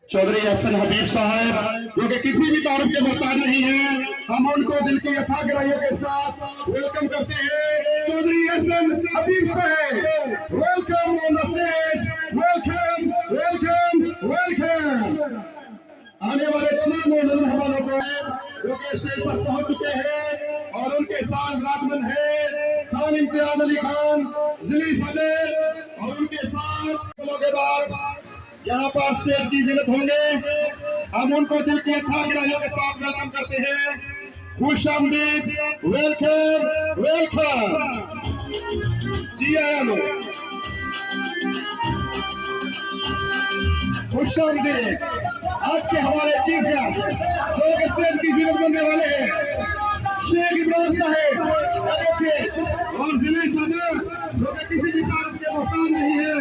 चौधरी हसन हबीब साहब जो कि किसी भी तारुफ के मोहताज नहीं है, हम उनको दिल की अथाह गहराइयों के साथ वेलकम करते हैं। चौधरी हसन हबीब साहब, welcome on the stage, welcome welcome welcome. आने वाले तमाम मेहमानों को जो कि स्टेज पर पहुंच चुके हैं और उनके साथ राजमन है खान इम्तियाज अली खान जिली सदर और उनके साथ के बाद यहाँ पर स्टेज की जिलत होंगे। हम उनको दिल की अथाह गहराइयों के साथ वेलकम करते हैं। खुश आमदीद, वेलकम वेलकम। जी आया लो, खुश आमदीद। आज के हमारे चीफ गेस्ट जो स्टेज की जिलत बनने वाले हैं, शेख इब्राहिम साहब और जिले सदर जो कि किसी भी कारण के मोहताज नहीं है,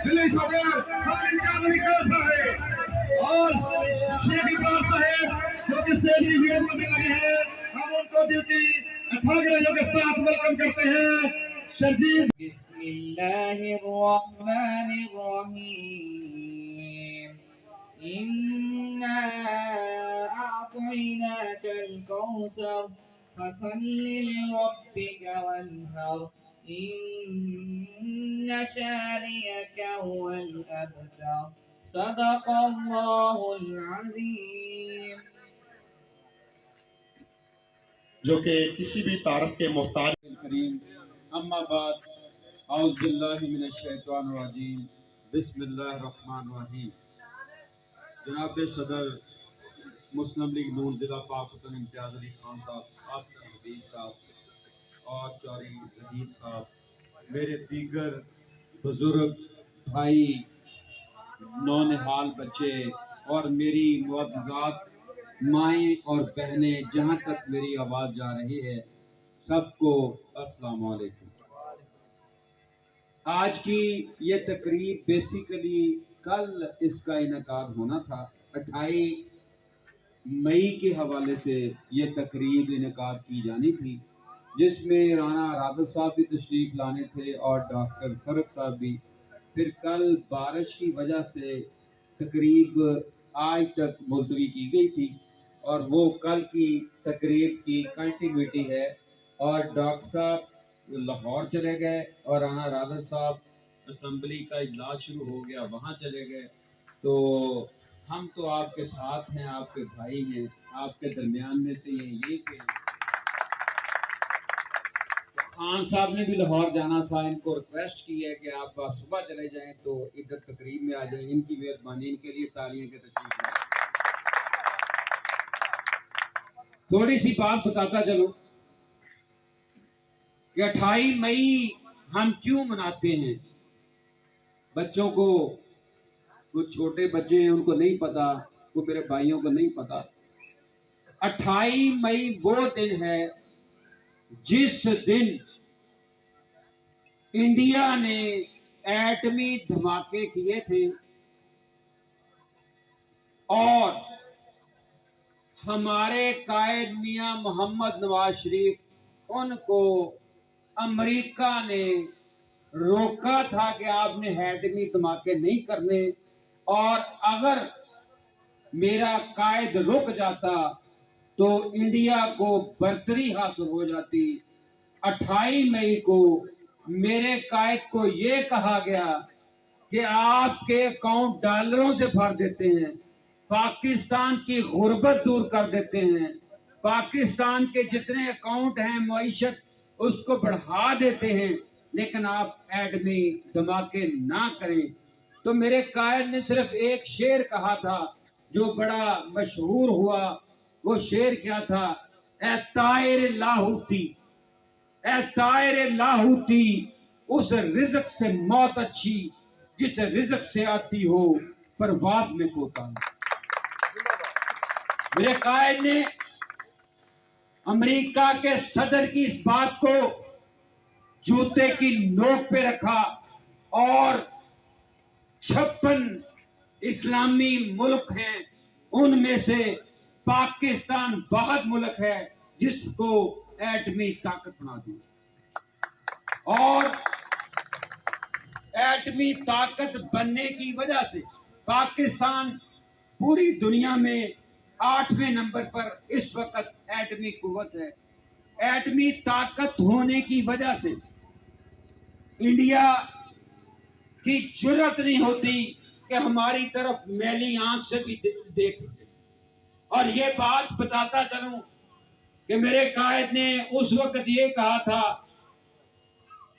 जिले सदर खान इम्तियाज अली खान साहब और शेख इब्राहिम साहब जो कि स्टेज की जिलत बनने लगे हैं। हम उनको दिल की अथाह गहराइयों के साथ वेलकम करते हैं। शर्जील बिस्मिल्लाहिर्रहमानिर्रहीम इन्ना अअतैनाकल कौसर फसल्लि लिरब्बिका वन्हर इन्न शानिअका हुवल अबतर सदक़ल्लाहुल अज़ीम। जो कि किसी भी तारफ के मोहताज करीम अम्मा बाद औज़ुबिल्लाहि मिनश्शैतानिर्रजीम बिस्मिल्लाहिर्रहमानिर्रहीम। जनाब सदर मुस्लिम लीग नून जिला पाकिस्तान इम्तियाज अली खान साहब, आसिफ हबीब साहब और चौधरी रजीब साहब, मेरे दीगर बुजुर्ग भाई, नौनिहाल बच्चे और मेरी मुअज़्ज़ज़ात माएँ और बहनें, जहाँ तक मेरी आवाज़ जा रही है, सबको अस्सलाम वालेकुम। आज की ये तकरीब बेसिकली कल इसका इनेकाद होना था। 28 मई के हवाले से ये तकरीब इनेकाद की जानी थी, जिसमें राना रादल साहब भी तशरीफ़ लाने थे और डॉक्टर फरक साहब भी। फिर कल बारिश की वजह से तकरीब आज तक मुलतवी की गई थी और वो कल की तकरीब की कंटिन्यूटी है। और डॉक्टर साहब लाहौर चले गए और राना रादल साहब असम्बली का इजलास शुरू हो गया, वहाँ चले गए। तो हम तो आपके साथ हैं, आपके भाई हैं, आपके दरमियान में से ये कि खान साहब ने भी लाहौर जाना था, इनको रिक्वेस्ट की है कि आप सुबह चले जाएं तो इधर तकरीब में आ जाएं। इनकी मेहरबानी, इनके लिए तालियां के तशरीफ लें। थोड़ी सी बात बताता चलो कि 28 मई हम क्यों मनाते हैं। बच्चों को, कुछ छोटे बच्चे हैं उनको नहीं पता, वो मेरे भाइयों को नहीं पता। 28 मई वो दिन है जिस दिन इंडिया ने एटमी धमाके किए थे और हमारे कायद मियां मोहम्मद नवाज शरीफ, उनको अमेरिका ने रोका था कि आपने एटमी धमाके नहीं करने, और अगर मेरा कायद रुक जाता तो इंडिया को बर्तरी हासिल हो जाती। 28 मई को मेरे कायद को ये कहा गया कि आपके अकाउंट डॉलरों से भर देते हैं, पाकिस्तान की गुर्बत दूर कर देते हैं, पाकिस्तान के जितने अकाउंट हैं मईशत उसको बढ़ा देते हैं, लेकिन आप एटमी धमाके ना करें। तो मेरे कायद ने सिर्फ एक शेर कहा था जो बड़ा मशहूर हुआ। वो शेर क्या था? ए तायर लाहौती, ए तायर लाहौती, उस रिज़्क से मौत अच्छी जिस रिज़्क से आती हो परवाज़ में कोताही। मेरे कायद ने अमेरिका के सदर की इस बात को जूते की नोक पे रखा और 56 इस्लामी मुल्क हैं, उनमें से पाकिस्तान वाहिद मुल्क है जिसको एटमी ताकत बना दी। और एटमी ताकत बनने की वजह से पाकिस्तान पूरी दुनिया में 8वें नंबर पर इस वक्त एटमी कुव्वत है। एटमी ताकत होने की वजह से इंडिया की जरूरत नहीं होती कि हमारी तरफ मैली आंख से भी देख सके। और ये बात बताता चलूं कि मेरे कायद ने उस वक्त ये कहा था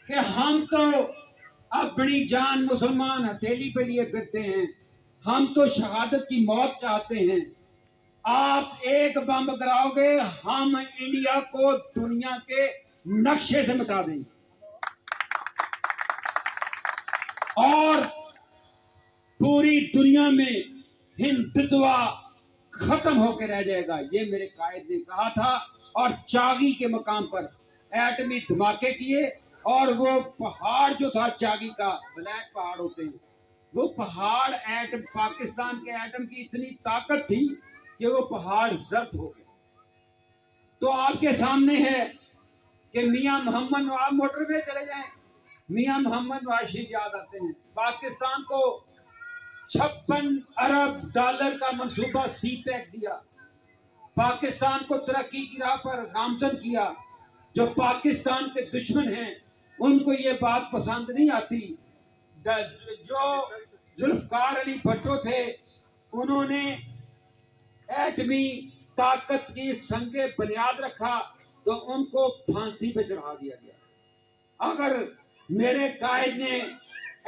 कि हम तो अपनी जान मुसलमान हथेली पे लिए फिरते हैं, हम तो शहादत की मौत चाहते हैं। आप एक बम गिराओगे, हम इंडिया को दुनिया के नक्शे से मिटा देंगे और पूरी दुनिया में हिंदुत्व खत्म होकर रह जाएगा। ये मेरे कायद ने कहा था और चागी के मकाम पर एटमी धमाके किए। और वो पहाड़ जो था चागी का, ब्लैक पहाड़ होते हैं, वो पहाड़ पाकिस्तान के एटम की इतनी ताकत थी कि वो पहाड़ जब्त हो गए। तो आपके सामने है कि मियां मोहम्मद, आप मोटरवे चले जाएं, मियां मोहम्मद नवाज शरीफ याद आते हैं। पाकिस्तान को 56 अरब डॉलर का मंसूबा सी पैक दिया, पाकिस्तान को तरक्की की राह पर गामजन किया। जो पाकिस्तान के दुश्मन हैं उनको ये बात पसंद नहीं आती। जो जुल्फकार अली भट्टो थे, उन्होंने एटमी ताकत की संगे बुनियाद रखा तो उनको फांसी पे चढ़ा दिया गया। अगर मेरे कायद ने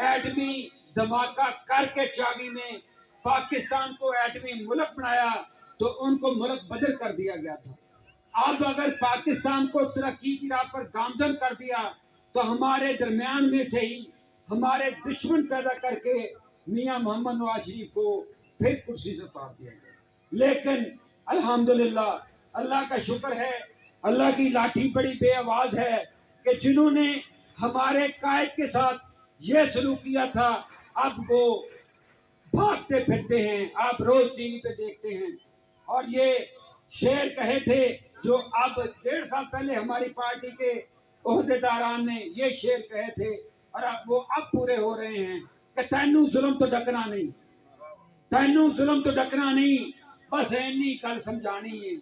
एटमी धमाका करके चागी में पाकिस्तान को एटमी मुल्क बनाया तो उनको मुल्क बदल कर दिया गया था। अब अगर पाकिस्तान को तरक्की की राह पर गामजन कर दिया तो हमारे दरमियान में से ही हमारे दुश्मन पैदा करके मियां मोहम्मद नवाज शरीफ को फिर कुर्सी से उतार दिया गया। लेकिन अल्हम्दुलिल्लाह, अल्लाह का शुक्र है, अल्लाह की लाठी बड़ी बेआवाज है कि जिन्होंने हमारे कायद के साथ ये सलूक किया था, अब वो भागते फिरते हैं, आप रोज टीवी पे देखते हैं। और ये शेर कहे थे जो अब 1.5 साल पहले हमारी पार्टी के ओहदेदारान ने ये शेर कहे थे और वो अब पूरे हो रहे हैं कि तैनू जुल्म तो डकना नहीं, तैनू जुल्म तो डकना नहीं, बस इन्नी गल समझानी है,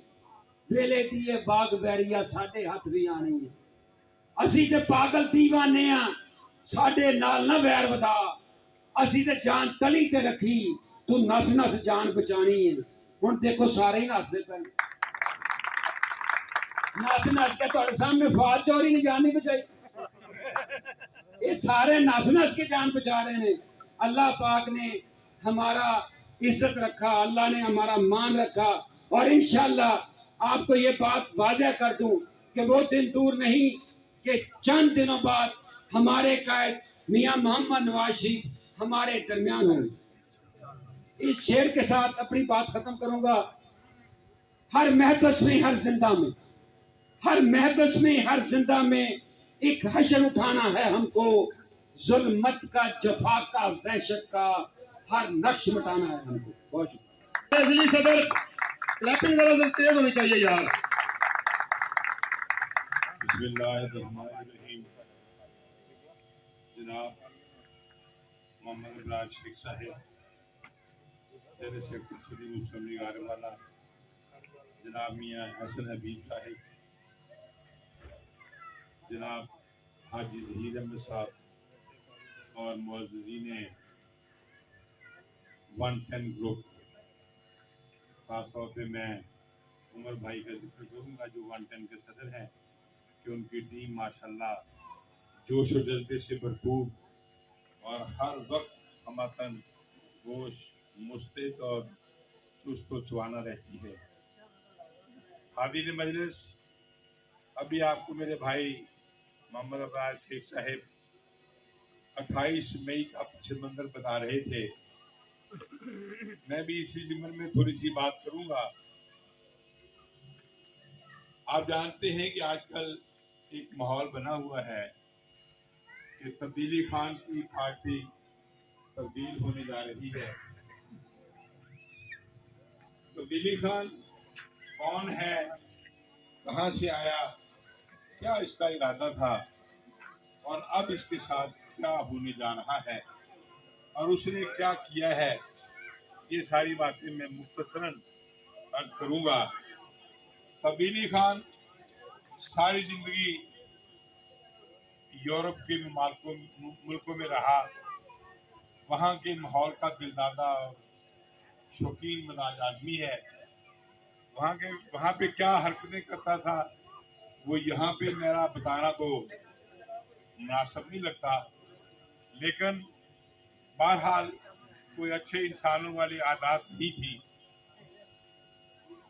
वेले दिए बाग बैरिया साडे हथ भी आनी है। असी ते पागल दीवाने आ, साडे नाल ना वैर वधा, असी ते जान तली ते रखी, तू नस नस जान बचानी है। हुण देखो सारे ही नसदे पे, नस नस के तुहाडे सामने फौज चोरी ने जान नहीं बचाई, ये सारे नस नस के जान बचा रहे हैं। अल्लाह पाक ने हमारा इज्जत रखा, अल्लाह ने हमारा मान रखा। और इंशाअल्लाह आपको ये बात वाज़ेह कर दूं कि वो दिन दूर नहीं कि चंद दिनों बाद हमारे कायद मियां मोहम्मद नवाज शरीफ हमारे दरमियान होंगे। इस शेर के साथ अपनी बात खत्म करूंगा। हर महबस में, हर जिंदा में, हर महबस में, हर जिंदा में एक हशर उठाना है हमको, जुल्मत का, जफा का, वहशत का हर नक्श मिटाना है हमको। बहुत शुक्रिया। जी सदर, क्लैपिंग जरा तेज होनी चाहिए यार। बिस्मिल्लाहिर्रहमानिर्रहीम। जनाब मोहम्मद इमरान शेख साहब, तेरे सेक्रेटरी मुस्लिम लीग आरवाला, जनाब मियाँ हसन हबीब साहब, जनाब हाजी जहीर अहमद साहब और मौजूदीन 110 ग्रुप, खासतौर पे मैं उमर भाई का जिक्र करूँगा जो 110 के सदर हैं, कि उनकी टीम माशाल्लाह जोश और जज्बे से भरपूर और हर वक्त हमतन गोश मुस्तैद और चुस्त व चवाना रहती है। हाज़रीन मजलिस, अभी आपको मेरे भाई मोहम्मद अब्बास शेख साहब 28 मई का पश्चिम मंजर बता रहे थे। मैं भी इसी जिम्मन में थोड़ी सी बात करूंगा। आप जानते हैं कि आजकल एक माहौल बना हुआ है कि तब्दीली खान की पार्टी तब्दील होने जा रही है। तब्दीली खान कौन है, कहां से आया, क्या इसका इरादा था और अब इसके साथ क्या होने जा रहा है और उसने क्या किया है, ये सारी बातें मैं मुख्तसरन अर्ज करूंगा। तब्दीली खान सारी जिंदगी यूरोप के मुल्कों में रहा, वहाँ के माहौल का दिलदादा और शौकीन मजाज आदमी है। वहाँ पे क्या हरकतें करता था वो यहाँ पे मेरा बताना तो मुनासिब नहीं लगता, लेकिन बहरहाल कोई अच्छे इंसानों वाली आदत नहीं थी।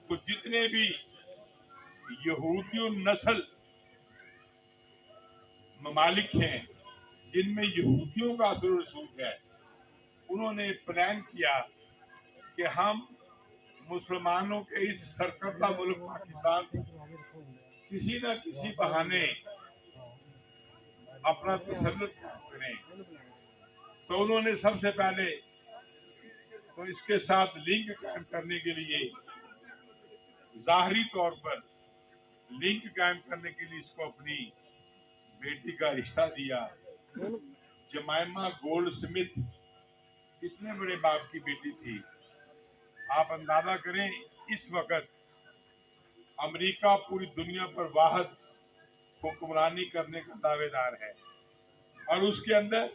तो जितने भी यहूदियों नस्ल ममालिक हैं जिनमें यहूदियों का असर रसूख है, उन्होंने प्लान किया कि हम मुसलमानों के इस सरकर्दा मुल्क पाकिस्तान को किसी न किसी बहाने अपना तसल्लुत करें। तो उन्होंने सबसे पहले तो इसके साथ लिंक कायम करने के लिए, जाहरी तौर पर लिंक कायम करने के लिए इसको अपनी बेटी का रिश्ता दिया। जमाइमा गोल्ड स्मिथ कितने बड़े बाप की बेटी थी, आप अंदाजा करें। इस वक्त अमेरिका पूरी दुनिया पर वाहद हुक्मरानी करने का दावेदार है और उसके अंदर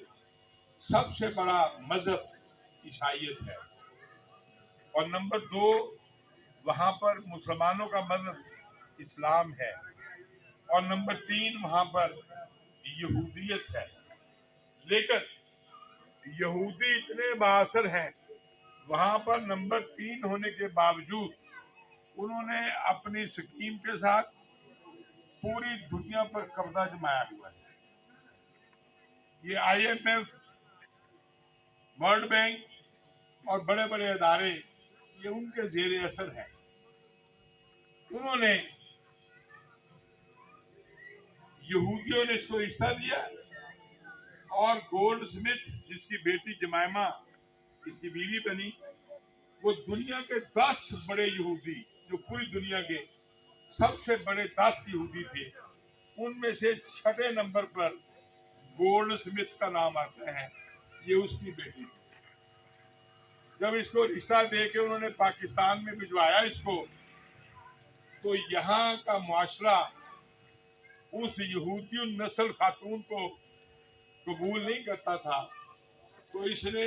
सबसे बड़ा मजहब ईसाईयत है, और नंबर 2 वहाँ पर मुसलमानों का मजहब इस्लाम है, और नंबर 3 वहाँ पर यहूदियत है। लेकिन यहूदी इतने बाअसर हैं, वहाँ पर नंबर 3 होने के बावजूद उन्होंने अपनी स्कीम के साथ पूरी दुनिया पर कब्जा जमाया हुआ है। ये IMF, वर्ल्ड बैंक और बड़े बड़े अदारे ये उनके जेर असर है। उन्होंने यहूदियों ने इसको रिश्ता दिया और गोल्ड स्मिथ जिसकी बेटी जमाइमा इसकी बीवी बनी, वो दुनिया के 10 बड़े यहूदी, जो पूरी दुनिया के सबसे बड़े 10 यहूदी थे, उनमें से 6ठे नंबर पर गोल्ड स्मिथ का नाम आता है। ये उसकी बेटी थी। जब इसको रिश्ता देके उन्होंने पाकिस्तान में भिजवाया इसको, तो यहाँ का मुआशरा उस यहूदी नस्ल खातून को कबूल नहीं करता था, तो इसने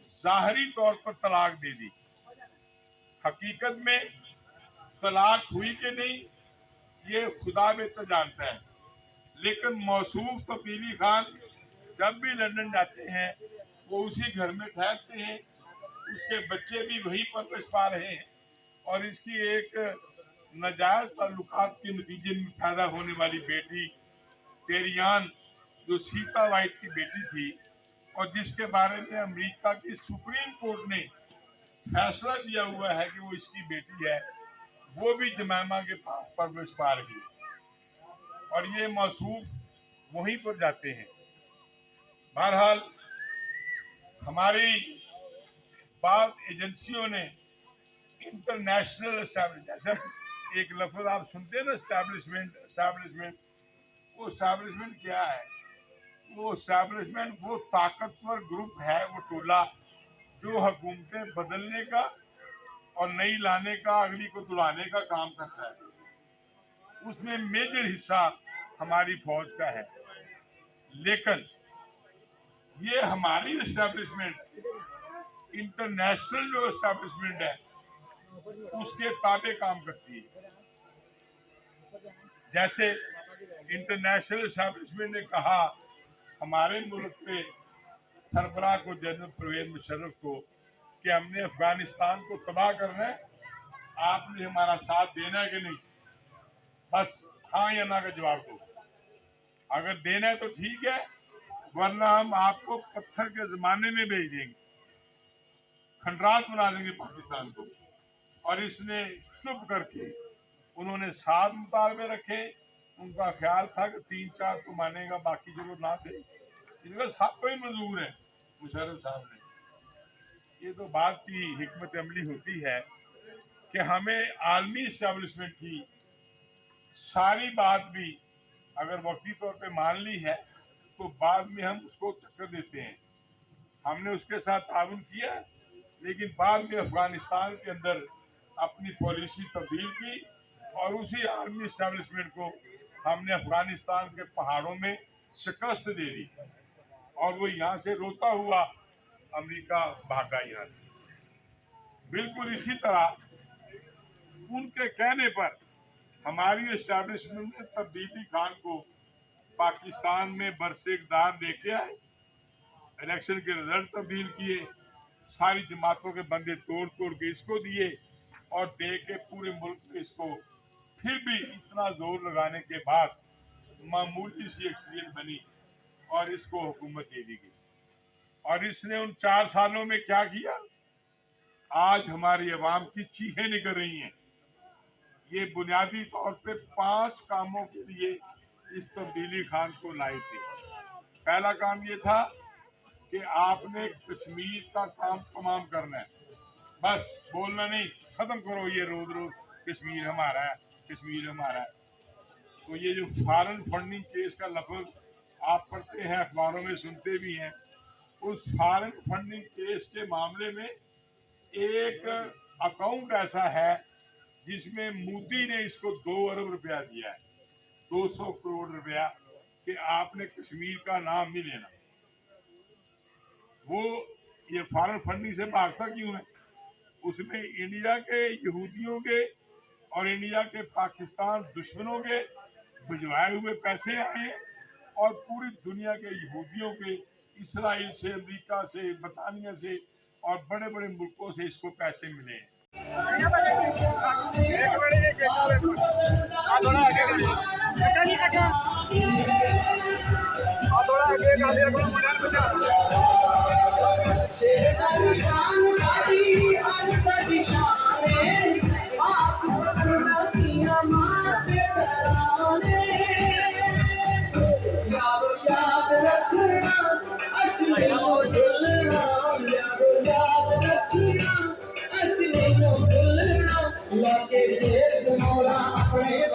जाहरी तौर पर तलाक दे दी। हकीकत में तलाक हुई कि नहीं ये खुदा बेहतर जानता है, लेकिन मौसूफ तब्दीली खान जब भी लंदन जाते हैं वो उसी घर में ठहरते हैं, उसके बच्चे भी वहीं पर पा रहे हैं, और इसकी एक नाजायज ताल्लुकात के नतीजे में पैदा होने वाली बेटी टेरियान, जो सीता वाइट की बेटी थी और जिसके बारे में अमेरिका की सुप्रीम कोर्ट ने फैसला दिया हुआ है कि वो इसकी बेटी है, वो भी जमाइमा के पास परवरिश पा रही है और ये मौसूफ वहीं पर जाते हैं। बहरहाल हमारी बाद एजेंसियों ने इंटरनेशनल जैसे एक लफ्ज आप सुनते हैं ना, एस्टैब्लिशमेंट, वो एस्टैब्लिशमेंट क्या है? वो एस्टैब्लिशमेंट वो ताकतवर ग्रुप है, वो टोला जो हुकूमतें बदलने का और नई लाने का, अगली को दुलाने का काम करता है। उसमें मेजर हिस्सा हमारी फौज का है, लेकिन ये हमारी एस्टैब्लिशमेंट इंटरनेशनल जो एस्टैब्लिशमेंट है उसके ताबे काम करती है। जैसे इंटरनेशनल एस्टैब्लिशमेंट ने कहा हमारे मुल्क के सरबराह को, जनरल परवेज मुशर्रफ को, कि हमने अफगानिस्तान को तबाह करना है, आपने हमारा साथ देना है कि नहीं? बस हाँ या ना का जवाब दो। अगर देना है तो ठीक है, वरना हम आपको पत्थर के जमाने में भेज देंगे, खंडरात बना देंगे पाकिस्तान को। और इसने चुप करके उन्होंने 7 मुतालबे रखे। उनका ख्याल था कि 3-4 तो मानेगा, बाकी चलो ना से। इनका सब कोई मंजूर है मुशर्रफ साहब ने। ये तो बात की हिकमत अमली होती है कि हमें आलमी इस्टेब्लिशमेंट की सारी बात भी अगर वक्ती तौर पे मान ली है तो बाद में हम उसको चक्कर देते हैं। हमने उसके साथ ताउन किया लेकिन बाद में अफगानिस्तान के अंदर अपनी पॉलिसी तब्दील की और उसी आर्मी एस्टेब्लिशमेंट को हमने अफगानिस्तान के पहाड़ों में शिकस्त दे दी और वो यहाँ से रोता हुआ अमेरिका भागा यहाँ से। बिल्कुल इसी तरह उनके कहने पर हमारी एस्टेब्लिशमेंट ने तब्दीली खान को पाकिस्तान में बरसे इक़दार लेके आए, इलेक्शन के रिजल्ट तब्दील किए, सारी जमातों के बंदे तोड़ तोड़ के इसको दिए और दे के पूरे मुल्क में इसको फिर भी इतना जोर लगाने के बाद मामूली सी एक्सीडेंट बनी और इसको हुकूमत दे दी गई। और इसने उन 4 सालों में क्या किया, आज हमारी आवाम की चीखें निकल रही हैं। ये बुनियादी तौर पे 5 कामों के लिए इस तब्दीली खान को लाए थे। पहला काम ये था कि आपने कश्मीर का काम तमाम करना है, बस बोलना नहीं, खत्म करो ये रोज रोज कश्मीर हमारा है, कश्मीर हमारा है। तो ये जो फॉरेन फंडिंग केस का लफ्ज आप पढ़ते हैं, अखबारों में सुनते भी हैं, उस फॉरेन फंडिंग केस के मामले में एक अकाउंट ऐसा है जिसमें मोदी ने इसको 2 अरब रुपया दिया है, 200 करोड़ रुपया, कि आपने कश्मीर का नाम नहीं लेना। वो ये फॉरेन फंडिंग से भागता क्यों है? उसमें इंडिया के यहूदियों के और इंडिया के पाकिस्तान दुश्मनों के भिजवाए हुए पैसे आए और पूरी दुनिया के यहूदियों के इसराइल से, अमेरिका से, बरतानिया से और बड़े बड़े मुल्कों से इसको पैसे मिले हैं। अपने